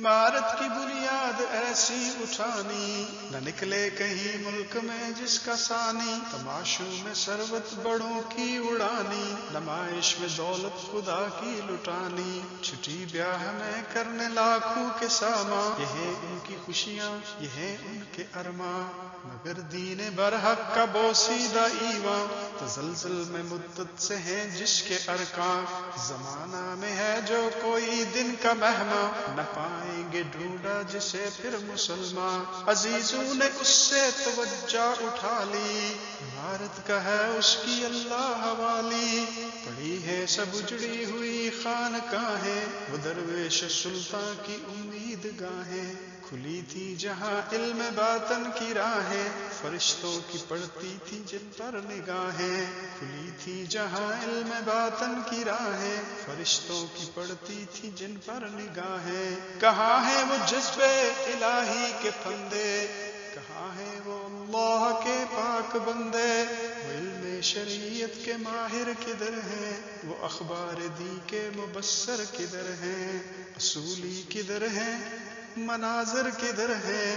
عمارت کی بنیاد ایسی اٹھانی، نہ نکلے کہیں ملک میں جس کا ثانی، تماشوں میں ثروت بڑوں کی اڑانی، نمائش میں دولت خدا کی لٹانی، چھٹی بیاہ میں کرنے لاکھوں کے ساما، یہ ہیں ان کی خوشیاں یہ ہیں ان کے ارماں، مگر دین برحق کا بوسیدہ ایواں، تزلزل میں مدت سے ہیں جس کے ارکان، زمانہ میں ہے جو کوئی دن کا مہماں، نہ پائیں گے ڈھونڈا جسے پھر مسلمان، عزیزوں نے اس سے توجہ اٹھا لی، عمارت کا ہے اس کی اللہ حوالی، پڑی ہے سب اجڑی ہوئی خانقاہیں، وہ درویش سلطان کی امید گاہیں، کھلی تھی جہاں علم باطن کی راہیں، فرشتوں کی پڑتی تھی جن پر نگاہیں، کھلی تھی جہاں علم باطن کی راہیں، فرشتوں کی پڑتی تھی جن پر نگاہیں، کہاں ہیں وہ جذبے الہی کے پھندے، کہاں ہیں وہ اللہ کے پاک بندے، وہ علم شریعت کے ماہر کدھر ہیں، وہ اخبار دی کے مبصر کدھر ہیں، اصولی کدھر ہیں مناظر کدھر ہیں،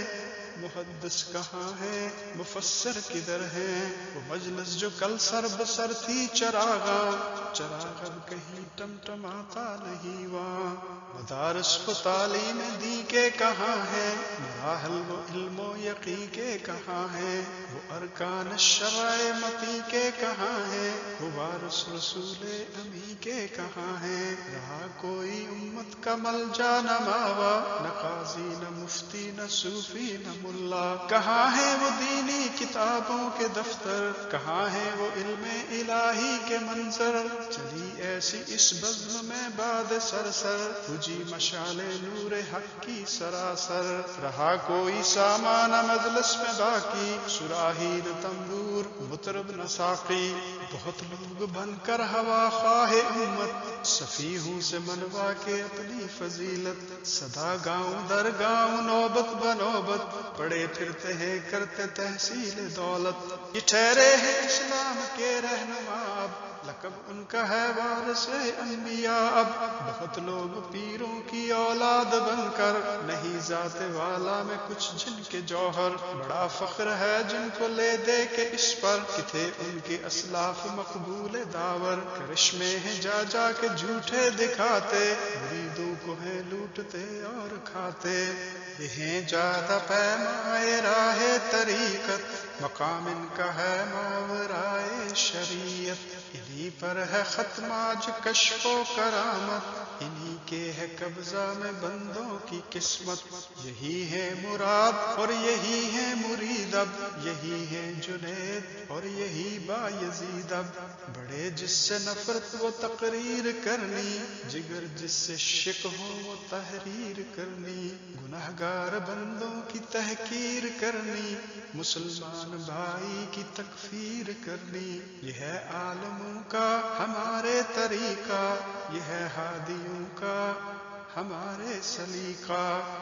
محدث کہاں ہے مفسر کدھر ہیں، وہ مجلس جو کل سر بسر تھی چراغاں، چراغ اب کہیں ٹمٹماتا نہیں وہاں، مدارس و تعلیم دی کے کہاں ہیں، مراحل و علم و یقین کے کہاں ہیں، وہ ارکان الشرع متی کے کہاں ہیں، وہ وارث رسول امی کے کہاں ہیں، رہا کوئی امت کا ملجا نہ ماوا، نہ قاضی نہ مفتی نہ صوفی نہ ملا، کہاں ہیں وہ دینی کتابوں کے دفتر، کہاں ہیں وہ علم الہی کے منظر، چلی ایسی اس بزم میں باد سرسر، بجھی مشعل نور حق کی سراسر، رہا کوئی سامان مجلس میں باقی، صراحی نہ تنبور مطرب نہ ساقی، بہت لوگ بن کر ہوا خواہ امت، سفیہوں سے منوا کے اپنی فضیلت، صدا گاؤں در گاؤں نوبت بنوبت، پڑے پھرتے ہیں کرتے تحصیل دولت، یہ ٹھہرے ہیں اسلام کے رہنما اب، لقب ان کا ہے وارث انبیاء اب، بہت لوگ پیروں کی اولاد بن کر، نہیں ذات والا میں کچھ جن کے جوہر، بڑا فخر ہے جن کو لے دے کے اس پر، کہ تھے ان کے اسلاف مقبول داور، کرشمے ہیں جا جا کے جھوٹے دکھاتے، مریدوں کو ہیں لوٹتے اور کھاتے، یہ ہیں جادہ پیمائے راہ طریقت، مقام ان کا ہے ماورائے شریعت، انہی پر ہے ختم آج کشف و کرامت، انہی کے ہے قبضہ میں بندوں کی قسمت، یہی ہے مراد اور یہی ہے مرید اب، یہی ہے جنید اور یہی بایزید اب، بڑے جس سے نفرت وہ تقریر کرنی، جگر جس سے شک ہو وہ تحریر کرنی، گنہگار بندوں کی تحقیر کرنی، مسلمان بھائی کی تکفیر کرنی، یہ ہے عالموں کا ہمارے طریقہ، یہ ہے ہادیوں کا ہمارے سلیقہ۔